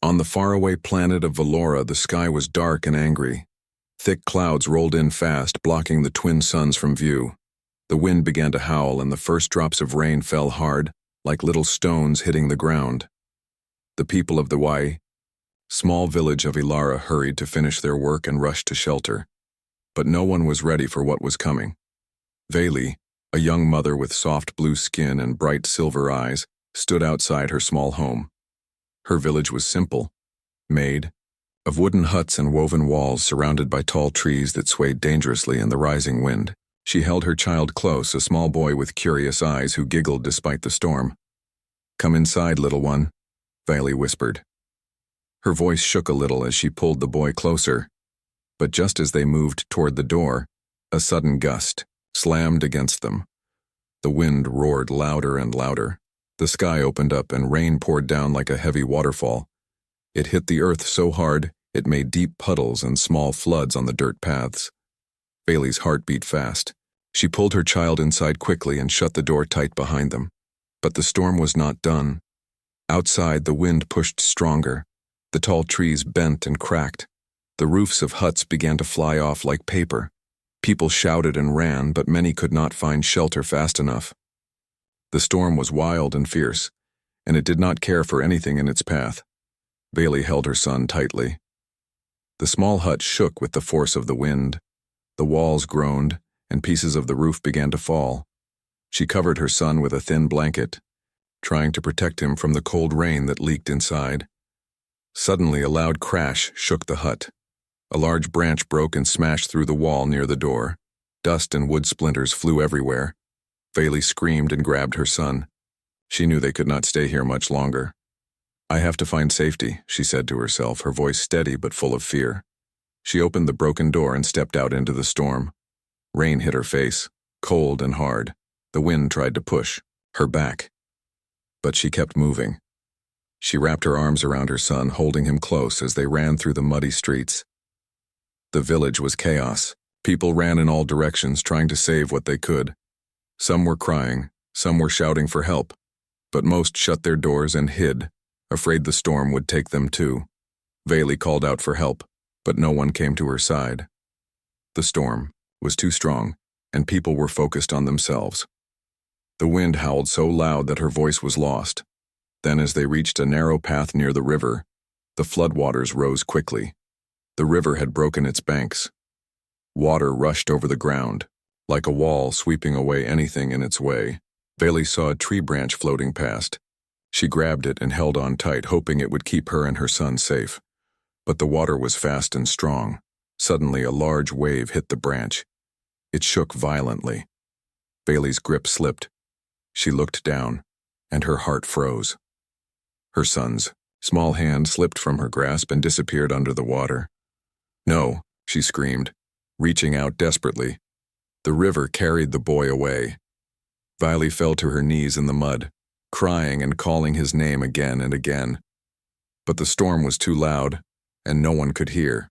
On the faraway planet of Valora, the sky was dark and angry. Thick clouds rolled in fast, blocking the twin suns from view. The wind began to howl, and the first drops of rain fell hard, like little stones hitting the ground. The people of the small village of Ilara hurried to finish their work and rushed to shelter. But no one was ready for what was coming. Veli, a young mother with soft blue skin and bright silver eyes, stood outside her small home. Her village was simple, made of wooden huts and woven walls surrounded by tall trees that swayed dangerously in the rising wind. She held her child close, a small boy with curious eyes who giggled despite the storm. "Come inside, little one," Veli whispered. Her voice shook a little as she pulled the boy closer. But just as they moved toward the door, a sudden gust slammed against them. The wind roared louder and louder. The sky opened up and rain poured down like a heavy waterfall. It hit the earth so hard, it made deep puddles and small floods on the dirt paths. Bailey's heart beat fast. She pulled her child inside quickly and shut the door tight behind them. But the storm was not done. Outside, the wind pushed stronger. The tall trees bent and cracked. The roofs of huts began to fly off like paper. People shouted and ran, but many could not find shelter fast enough. The storm was wild and fierce, and it did not care for anything in its path. Bailey held her son tightly. The small hut shook with the force of the wind. The walls groaned, and pieces of the roof began to fall. She covered her son with a thin blanket, trying to protect him from the cold rain that leaked inside. Suddenly, a loud crash shook the hut. A large branch broke and smashed through the wall near the door. Dust and wood splinters flew everywhere. Bailey screamed and grabbed her son. She knew they could not stay here much longer. "I have to find safety," she said to herself, her voice steady but full of fear. She opened the broken door and stepped out into the storm. Rain hit her face, cold and hard. The wind tried to push her back. But she kept moving. She wrapped her arms around her son, holding him close as they ran through the muddy streets. The village was chaos. People ran in all directions, trying to save what they could. Some were crying, some were shouting for help, but most shut their doors and hid, afraid the storm would take them too. Bailey called out for help, but no one came to her side. The storm was too strong, and people were focused on themselves. The wind howled so loud that her voice was lost. Then, as they reached a narrow path near the river, the floodwaters rose quickly. The river had broken its banks. Water rushed over the ground, like a wall sweeping away anything in its way. Bailey saw a tree branch floating past. She grabbed it and held on tight, hoping it would keep her and her son safe. But the water was fast and strong. Suddenly, a large wave hit the branch. It shook violently. Bailey's grip slipped. She looked down, and her heart froze. Her son's small hand slipped from her grasp and disappeared under the water. "No," she screamed, reaching out desperately. The river carried the boy away. Bailey fell to her knees in the mud, crying and calling his name again and again. But the storm was too loud, and no one could hear.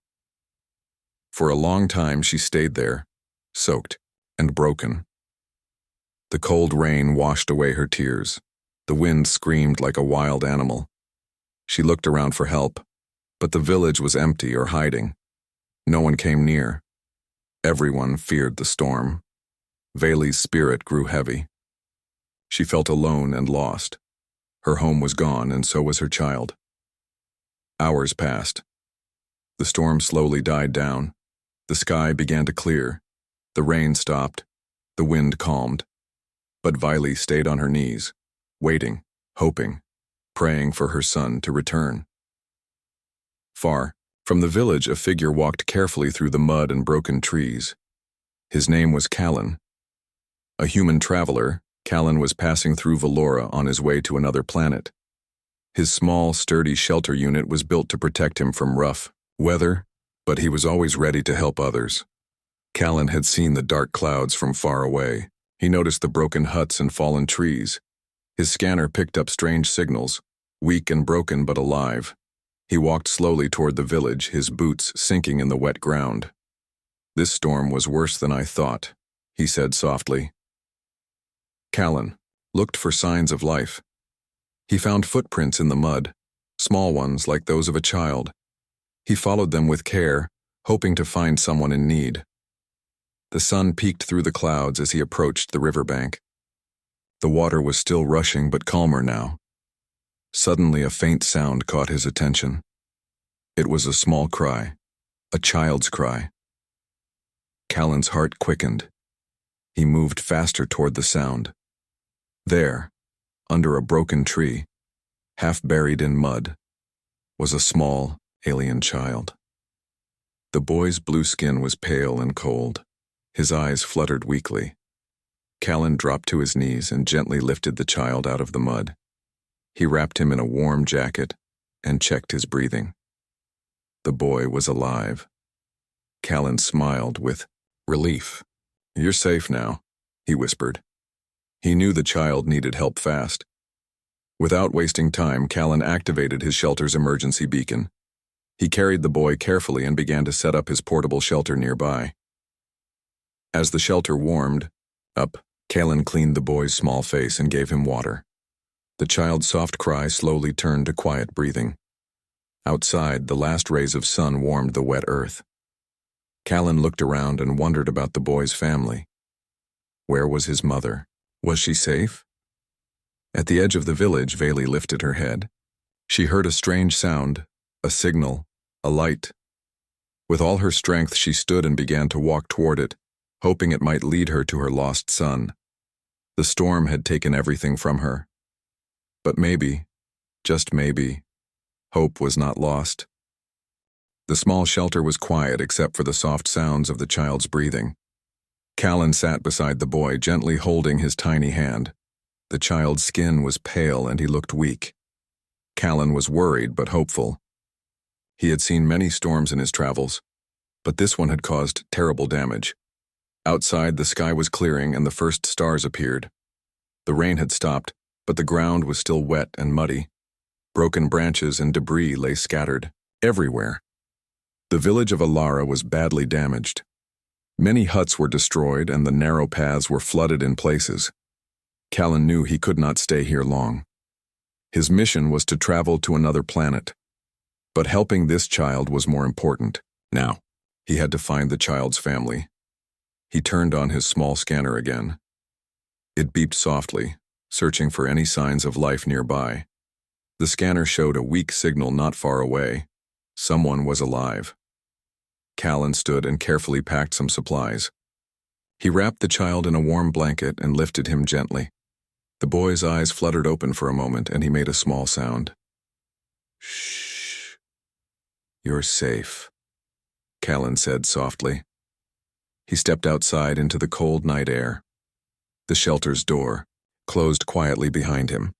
For a long time she stayed there, soaked and broken. The cold rain washed away her tears. The wind screamed like a wild animal. She looked around for help, but the village was empty or hiding. No one came near. Everyone feared the storm. Bailey's spirit grew heavy. She felt alone and lost. Her home was gone, and so was her child. Hours passed. The storm slowly died down. The sky began to clear. The rain stopped. The wind calmed. But Bailey stayed on her knees, waiting, hoping, praying for her son to return. Far from the village, a figure walked carefully through the mud and broken trees. His name was Callan. A human traveler, Callan was passing through Valora on his way to another planet. His small, sturdy shelter unit was built to protect him from rough weather, but he was always ready to help others. Callan had seen the dark clouds from far away. He noticed the broken huts and fallen trees. His scanner picked up strange signals, weak and broken but alive. He walked slowly toward the village, his boots sinking in the wet ground. "This storm was worse than I thought," he said softly. Callan looked for signs of life. He found footprints in the mud, small ones like those of a child. He followed them with care, hoping to find someone in need. The sun peeked through the clouds as he approached the riverbank. The water was still rushing but calmer now. Suddenly a faint sound caught his attention. It was a small cry, a child's cry. Callan's heart quickened. He moved faster toward the sound. There, under a broken tree, half buried in mud, was a small, alien child. The boy's blue skin was pale and cold. His eyes fluttered weakly. Callan dropped to his knees and gently lifted the child out of the mud. He wrapped him in a warm jacket and checked his breathing. The boy was alive. Callan smiled with relief. "You're safe now," he whispered. He knew the child needed help fast. Without wasting time, Callan activated his shelter's emergency beacon. He carried the boy carefully and began to set up his portable shelter nearby. As the shelter warmed up, Callan cleaned the boy's small face and gave him water. The child's soft cry slowly turned to quiet breathing. Outside, the last rays of sun warmed the wet earth. Callan looked around and wondered about the boy's family. Where was his mother? Was she safe? At the edge of the village, Veli lifted her head. She heard a strange sound, a signal, a light. With all her strength, she stood and began to walk toward it, hoping it might lead her to her lost son. The storm had taken everything from her. But maybe, just maybe, hope was not lost. The small shelter was quiet except for the soft sounds of the child's breathing. Callan sat beside the boy, gently holding his tiny hand. The child's skin was pale and he looked weak. Callan was worried but hopeful. He had seen many storms in his travels, but this one had caused terrible damage. Outside, the sky was clearing and the first stars appeared. The rain had stopped, but the ground was still wet and muddy. Broken branches and debris lay scattered everywhere. The village of Alara was badly damaged. Many huts were destroyed and the narrow paths were flooded in places. Callan knew he could not stay here long. His mission was to travel to another planet. But helping this child was more important. Now, he had to find the child's family. He turned on his small scanner again. It beeped softly, searching for any signs of life nearby. The scanner showed a weak signal not far away. Someone was alive. Callan stood and carefully packed some supplies. He wrapped the child in a warm blanket and lifted him gently. The boy's eyes fluttered open for a moment and he made a small sound. "Shh. You're safe," Callan said softly. He stepped outside into the cold night air. The shelter's door closed quietly behind him.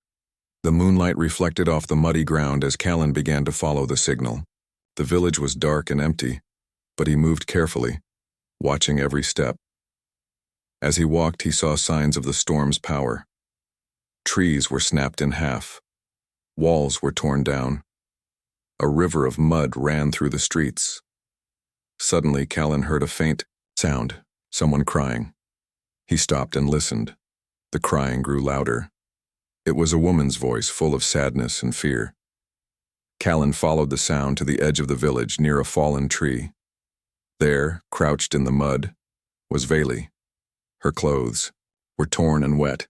The moonlight reflected off the muddy ground as Callan began to follow the signal. The village was dark and empty, but he moved carefully, watching every step. As he walked, he saw signs of the storm's power. Trees were snapped in half. Walls were torn down. A river of mud ran through the streets. Suddenly, Callan heard a faint sound, someone crying. He stopped and listened. The crying grew louder. It was a woman's voice, full of sadness and fear. Callan followed the sound to the edge of the village near a fallen tree. There, crouched in the mud, was Veli. Her clothes were torn and wet.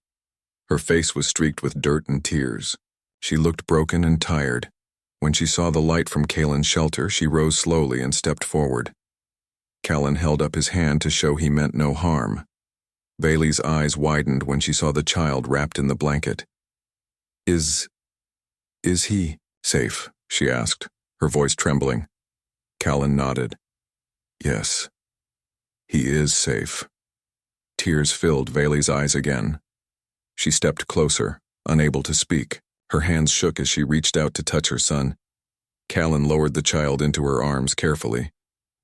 Her face was streaked with dirt and tears. She looked broken and tired. When she saw the light from Callan's shelter, she rose slowly and stepped forward. Callan held up his hand to show he meant no harm. Veli's eyes widened when she saw the child wrapped in the blanket. Is he safe?" she asked, her voice trembling. Callan nodded. "Yes, he is safe." Tears filled Veli's eyes again. She stepped closer, unable to speak. Her hands shook as she reached out to touch her son. Callan lowered the child into her arms carefully.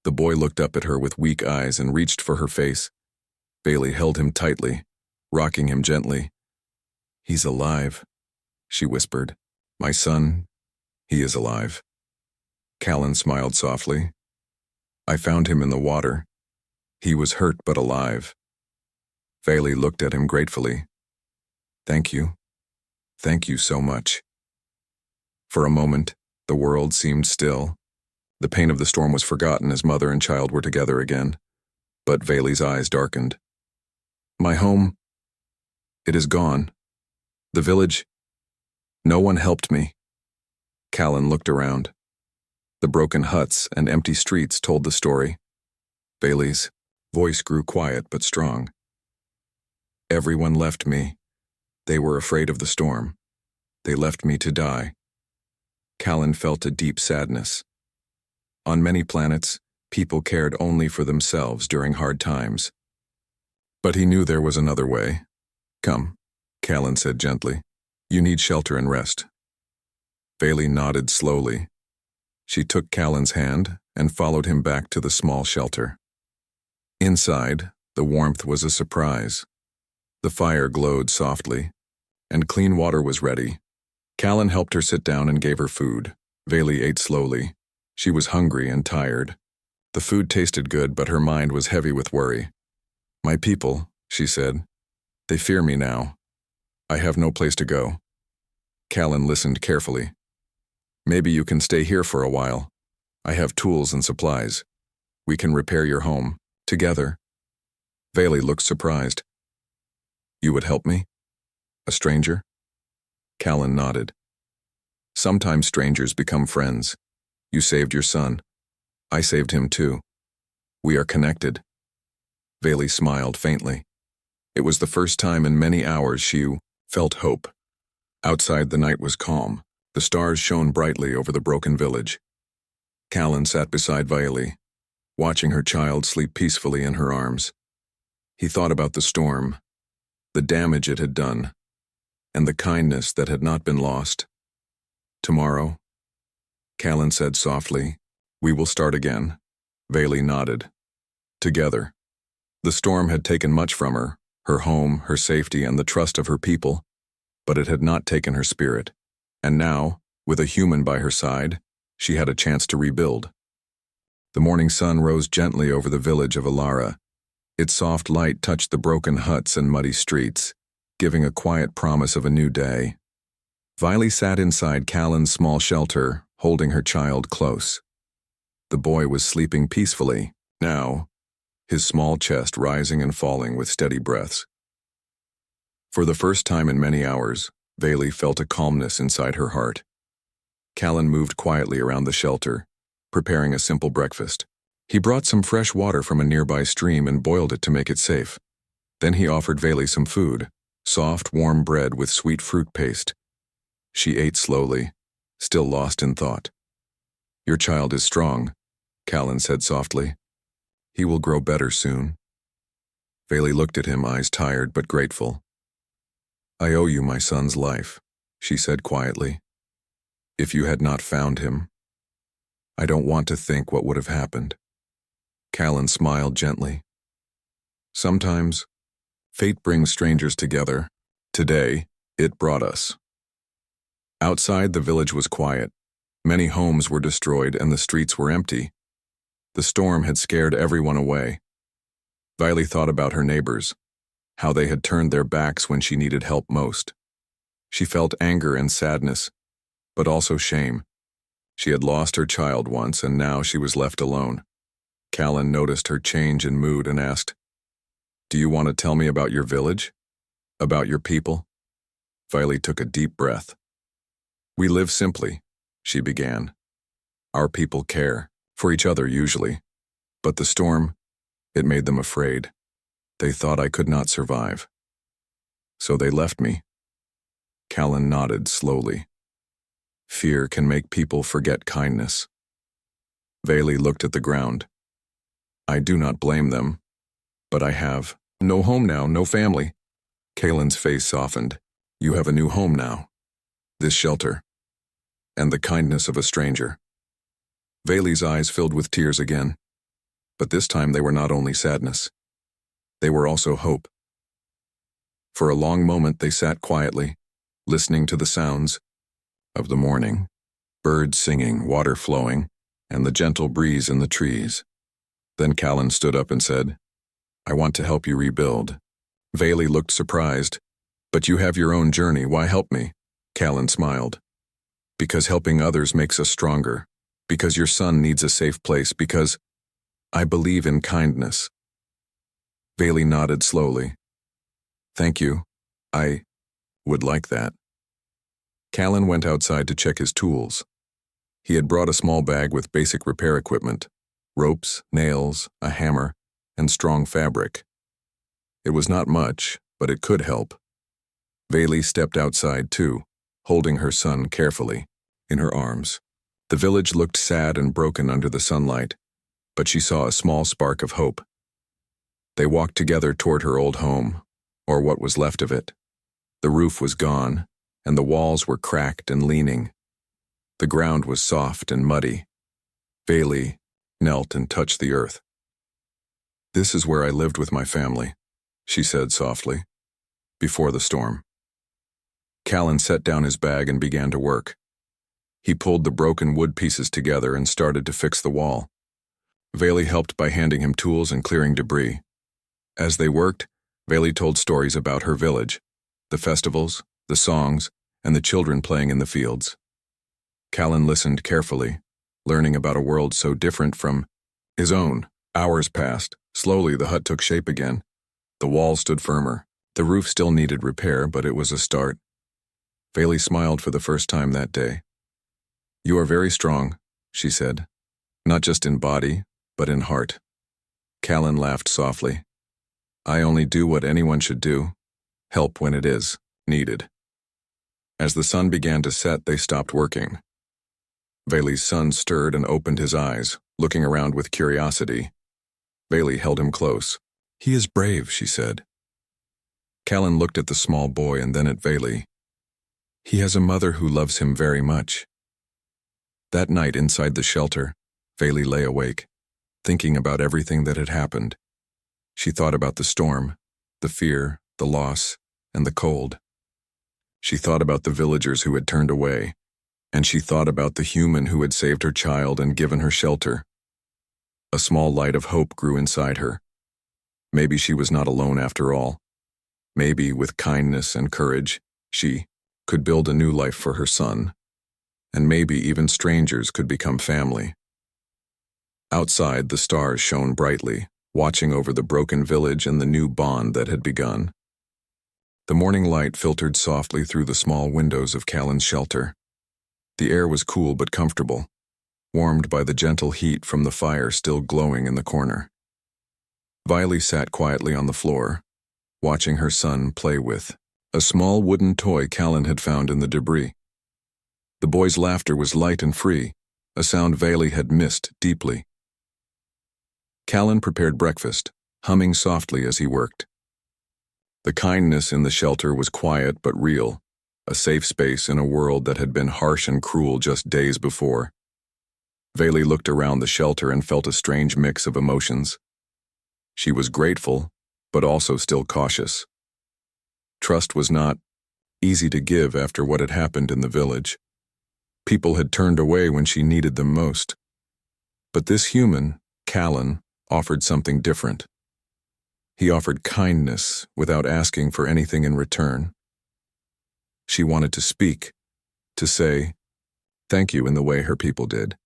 The boy looked up at her with weak eyes and reached for her face. Veli held him tightly, rocking him gently. "He's alive," she whispered. "My son, he is alive." Callan smiled softly. "I found him in the water. He was hurt but alive." Veli looked at him gratefully. Thank you so much." For a moment, the world seemed still. The pain of the storm was forgotten as mother and child were together again. But Vayli's eyes darkened. My home, it is gone. The village, no one helped me. Callan looked around. The broken huts and empty streets told the story. Vayli's voice grew quiet but strong. Everyone left me. They were afraid of the storm. They left me to die. Callan felt a deep sadness. On many planets, people cared only for themselves during hard times. But he knew there was another way. Come, Callan said gently. You need shelter and rest. Vayli nodded slowly. She took Callan's hand and followed him back to the small shelter. Inside, the warmth was a surprise. The fire glowed softly, and clean water was ready. Callan helped her sit down and gave her food. Vayli ate slowly. She was hungry and tired. The food tasted good, but her mind was heavy with worry. My people, she said, they fear me now. I have no place to go. Callan listened carefully. Maybe you can stay here for a while. I have tools and supplies. We can repair your home, together. Vayli looked surprised. You would help me? A stranger? Callan nodded. Sometimes strangers become friends. You saved your son. I saved him too. We are connected. Vayli smiled faintly. It was the first time in many hours she felt hope. Outside the night was calm. The stars shone brightly over the broken village. Callan sat beside Vayli, watching her child sleep peacefully in her arms. He thought about the storm, the damage it had done, and the kindness that had not been lost. Tomorrow, Callan said softly, we will start again. Vayli nodded. Together. The storm had taken much from her home, her safety, and the trust of her people, but it had not taken her spirit. And now, with a human by her side, she had a chance to rebuild. The morning sun rose gently over the village of Alara. Its soft light touched the broken huts and muddy streets, giving a quiet promise of a new day. Vayli sat inside Callan's small shelter, holding her child close. The boy was sleeping peacefully, now, his small chest rising and falling with steady breaths. For the first time in many hours, Vayli felt a calmness inside her heart. Callan moved quietly around the shelter, preparing a simple breakfast. He brought some fresh water from a nearby stream and boiled it to make it safe. Then he offered Vayli some food, soft, warm bread with sweet fruit paste. She ate slowly, still lost in thought. Your child is strong, Callan said softly. He will grow better soon. Vayli looked at him, eyes tired but grateful. I owe you my son's life, she said quietly. If you had not found him, I don't want to think what would have happened. Callan smiled gently. Sometimes, fate brings strangers together. Today, it brought us. Outside, the village was quiet. Many homes were destroyed and the streets were empty. The storm had scared everyone away. Vayli thought about her neighbors, how they had turned their backs when she needed help most. She felt anger and sadness, but also shame. She had lost her child once and now she was left alone. Callan noticed her change in mood and asked, Do you want to tell me about your village? About your people? Vayli took a deep breath. We live simply, she began. Our people care, for each other usually. But the storm, it made them afraid. They thought I could not survive. So they left me. Callan nodded slowly. Fear can make people forget kindness. Vayli looked at the ground. I do not blame them, but I have no home now, no family. Callan's face softened. You have a new home now. This shelter. And the kindness of a stranger. Vayli's eyes filled with tears again. But this time they were not only sadness. They were also hope. For a long moment they sat quietly, listening to the sounds of the morning, birds singing, water flowing, and the gentle breeze in the trees. Then Callan stood up and said, I want to help you rebuild. Vayli looked surprised. But you have your own journey, why help me? Callan smiled. Because helping others makes us stronger. Because your son needs a safe place. Because I believe in kindness. Bailey nodded slowly. Thank you. I would like that. Callan went outside to check his tools. He had brought a small bag with basic repair equipment, ropes, nails, a hammer, and strong fabric. It was not much, but it could help. Bailey stepped outside too, holding her son carefully in her arms. The village looked sad and broken under the sunlight, but she saw a small spark of hope. They walked together toward her old home, or what was left of it. The roof was gone, and the walls were cracked and leaning. The ground was soft and muddy. Bailey knelt and touched the earth. This is where I lived with my family, she said softly, before the storm. Callan set down his bag and began to work. He pulled the broken wood pieces together and started to fix the wall. Bailey helped by handing him tools and clearing debris. As they worked, Bailey told stories about her village, the festivals, the songs, and the children playing in the fields. Callan listened carefully, learning about a world so different from his own. Hours passed. Slowly, the hut took shape again. The walls stood firmer. The roof still needed repair, but it was a start. Bailey smiled for the first time that day. You are very strong, she said, not just in body, but in heart. Callan laughed softly. I only do what anyone should do, help when it is needed. As the sun began to set, they stopped working. Bailey's son stirred and opened his eyes, looking around with curiosity. Bailey held him close. He is brave, she said. Callan looked at the small boy and then at Bailey. He has a mother who loves him very much. That night inside the shelter, Bailey lay awake, thinking about everything that had happened. She thought about the storm, the fear, the loss, and the cold. She thought about the villagers who had turned away, and she thought about the human who had saved her child and given her shelter. A small light of hope grew inside her. Maybe she was not alone after all. Maybe, with kindness and courage, she could build a new life for her son. And maybe even strangers could become family. Outside, the stars shone brightly, watching over the broken village and the new bond that had begun. The morning light filtered softly through the small windows of Callan's shelter. The air was cool but comfortable, warmed by the gentle heat from the fire still glowing in the corner. Bailey sat quietly on the floor, watching her son play with a small wooden toy Callan had found in the debris. The boy's laughter was light and free, a sound Bailey had missed deeply. Callan prepared breakfast, humming softly as he worked. The kindness in the shelter was quiet but real, a safe space in a world that had been harsh and cruel just days before. Bailey looked around the shelter and felt a strange mix of emotions. She was grateful, but also still cautious. Trust was not easy to give after what had happened in the village. People had turned away when she needed them most. But this human, Callan, offered something different. He offered kindness without asking for anything in return. She wanted to speak, to say thank you in the way her people did,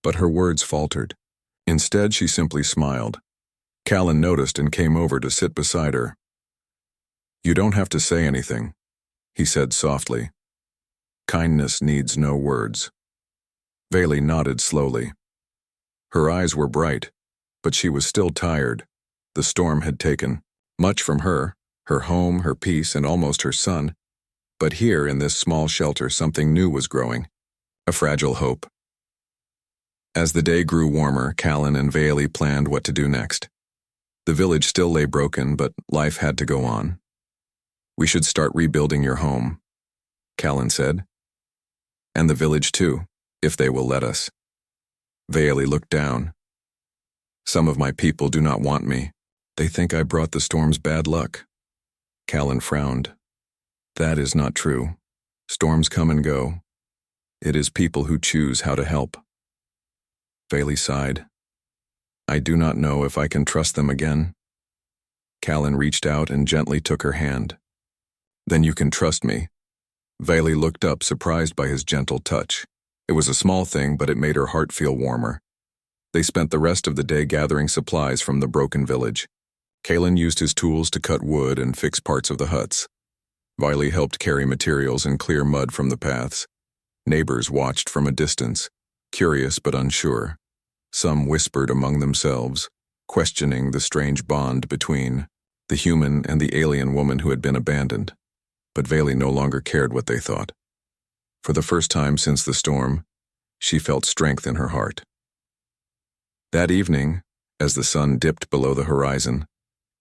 but her words faltered. Instead, she simply smiled. Callan noticed and came over to sit beside her. You don't have to say anything, he said softly. Kindness needs no words. Bailey nodded slowly. Her eyes were bright, but she was still tired. The storm had taken much from her home, her peace, and almost her son. But here in this small shelter something new was growing, a fragile hope. As the day grew warmer, Callan and Bailey planned what to do next. The village still lay broken, but life had to go on. We should start rebuilding your home, Callan said. And the village too, if they will let us. Bailey looked down. Some of my people do not want me. They think I brought the storm's bad luck. Callan frowned. That is not true. Storms come and go. It is people who choose how to help. Bailey sighed. I do not know if I can trust them again. Callan reached out and gently took her hand. Then you can trust me. Vayli looked up, surprised by his gentle touch. It was a small thing, but it made her heart feel warmer. They spent the rest of the day gathering supplies from the broken village. Kalen used his tools to cut wood and fix parts of the huts. Vayli helped carry materials and clear mud from the paths. Neighbors watched from a distance, curious but unsure. Some whispered among themselves, questioning the strange bond between the human and the alien woman who had been abandoned. But Vayli no longer cared what they thought. For the first time since the storm, she felt strength in her heart. That evening, as the sun dipped below the horizon,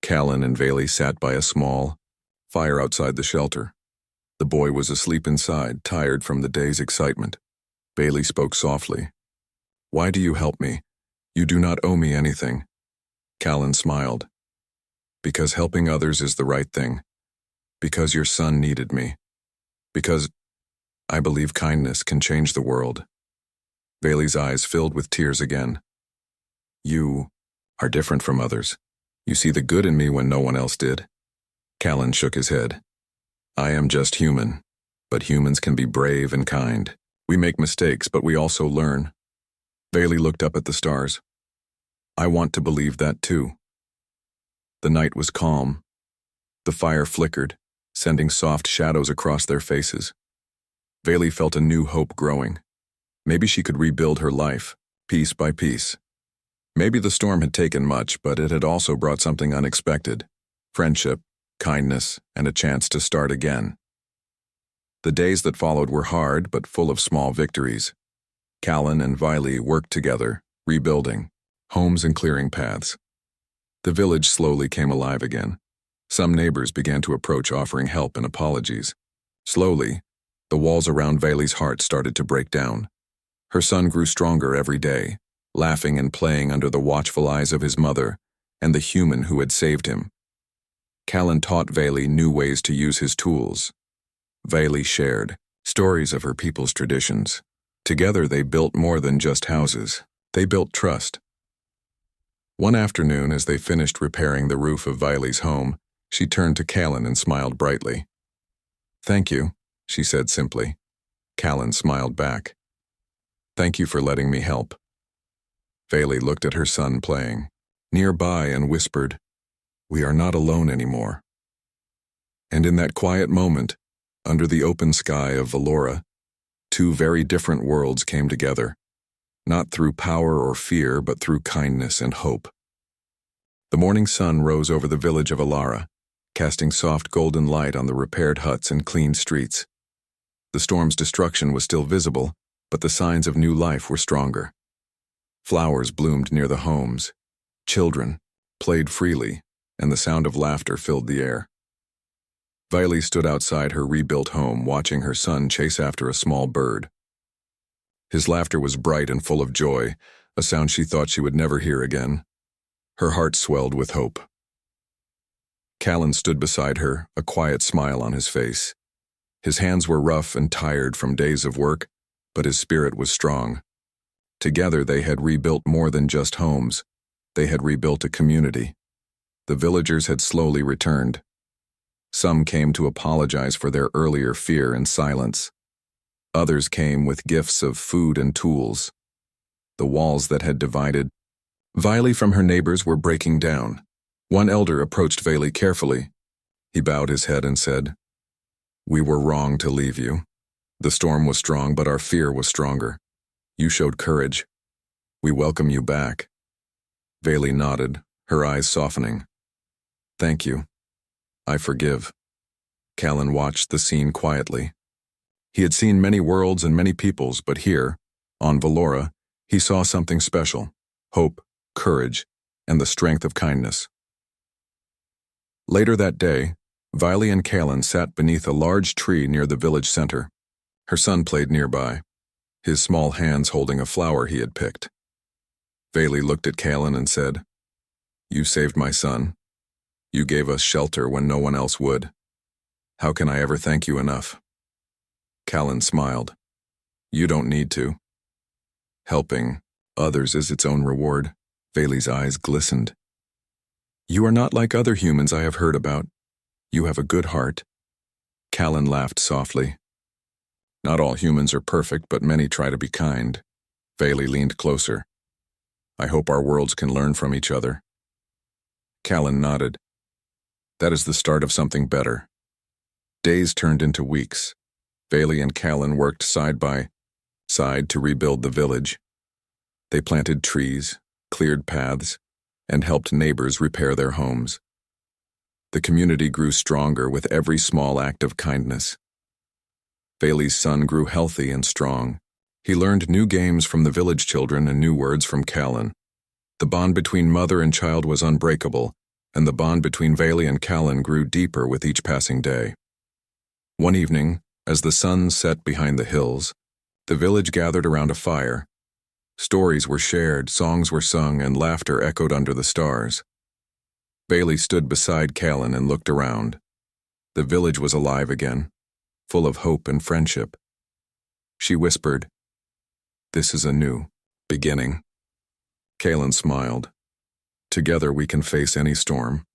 Callan and Vayli sat by a small fire outside the shelter. The boy was asleep inside, tired from the day's excitement. Vayli spoke softly. "Why do you help me? You do not owe me anything." Callan smiled. "Because helping others is the right thing. Because your son needed me. Because I believe kindness can change the world." Vayli's eyes filled with tears again. "You are different from others. You see the good in me when no one else did." Callan shook his head. "I am just human, but humans can be brave and kind. We make mistakes, but we also learn." Vayli looked up at the stars. "I want to believe that too." The night was calm. The fire flickered, sending soft shadows across their faces. Vayli felt a new hope growing. Maybe she could rebuild her life, piece by piece. Maybe the storm had taken much, but it had also brought something unexpected: friendship, kindness, and a chance to start again. The days that followed were hard, but full of small victories. Callan and Vayli worked together, rebuilding homes and clearing paths. The village slowly came alive again. Some neighbors began to approach, offering help and apologies. Slowly, the walls around Vayli's heart started to break down. Her son grew stronger every day, laughing and playing under the watchful eyes of his mother and the human who had saved him. Callan taught Vayli new ways to use his tools. Vayli shared stories of her people's traditions. Together they built more than just houses. They built trust. One afternoon, as they finished repairing the roof of Vayli's home, she turned to Callan and smiled brightly. "Thank you," she said simply. Callan smiled back. "Thank you for letting me help." Vayli looked at her son playing nearby and whispered, "We are not alone anymore." And in that quiet moment, under the open sky of Valora, two very different worlds came together, not through power or fear, but through kindness and hope. The morning sun rose over the village of Alara, casting soft golden light on the repaired huts and clean streets. The storm's destruction was still visible, but the signs of new life were stronger. Flowers bloomed near the homes. Children played freely, and the sound of laughter filled the air. Vayli stood outside her rebuilt home, watching her son chase after a small bird. His laughter was bright and full of joy, a sound she thought she would never hear again. Her heart swelled with hope. Callan stood beside her, a quiet smile on his face. His hands were rough and tired from days of work, but his spirit was strong. Together they had rebuilt more than just homes. They had rebuilt a community. The villagers had slowly returned. Some came to apologize for their earlier fear and silence. Others came with gifts of food and tools. The walls that had divided Vayli from her neighbors were breaking down. One elder approached Vayli carefully. He bowed his head and said, "We were wrong to leave you. The storm was strong, but our fear was stronger. You showed courage. We welcome you back." Vayli nodded, her eyes softening. "Thank you. I forgive." Callan watched the scene quietly. He had seen many worlds and many peoples, but here, on Valora, he saw something special: hope, courage, and the strength of kindness. Later that day, Vayli and Callan sat beneath a large tree near the village center. Her son played nearby, his small hands holding a flower he had picked. Vayli looked at Callan and said, "You saved my son. You gave us shelter when no one else would. How can I ever thank you enough?" Callan smiled. "You don't need to. Helping others is its own reward." Vayli's eyes glistened. "You are not like other humans I have heard about. You have a good heart." Callan laughed softly. Not all humans are perfect, but many try to be kind. Bailey leaned closer. I hope our worlds can learn from each other. Callan nodded. That is the start of something better. Days turned into weeks. Bailey and Callan worked side by side to rebuild the village. They planted trees, cleared paths, and helped neighbors repair their homes. The community grew stronger with every small act of kindness. Bailey's son grew healthy and strong. He learned new games from the village children and new words from Callan. The bond between mother and child was unbreakable, and the bond between Bailey and Callan grew deeper with each passing day. One evening, as the sun set behind the hills, the village gathered around a fire. Stories were shared, songs were sung, and laughter echoed under the stars. Bailey stood beside Callan and looked around. The village was alive again, full of hope and friendship. She whispered, "This is a new beginning." Callan smiled. "Together we can face any storm."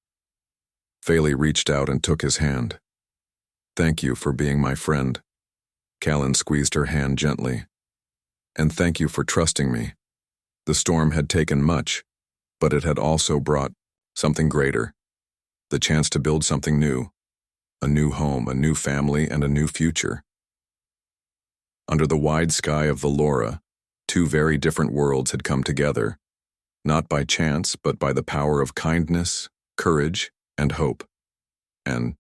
Bailey reached out and took his hand. "Thank you for being my friend." Callan squeezed her hand gently. "And thank you for trusting me." The storm had taken much, but it had also brought something greater. The chance to build something new. A new home, a new family, and a new future. Under the wide sky of Valora, two very different worlds had come together, not by chance, but by the power of kindness, courage, and hope. And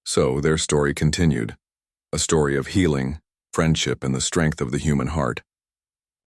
so their story continued, a story of healing, friendship, and the strength of the human heart.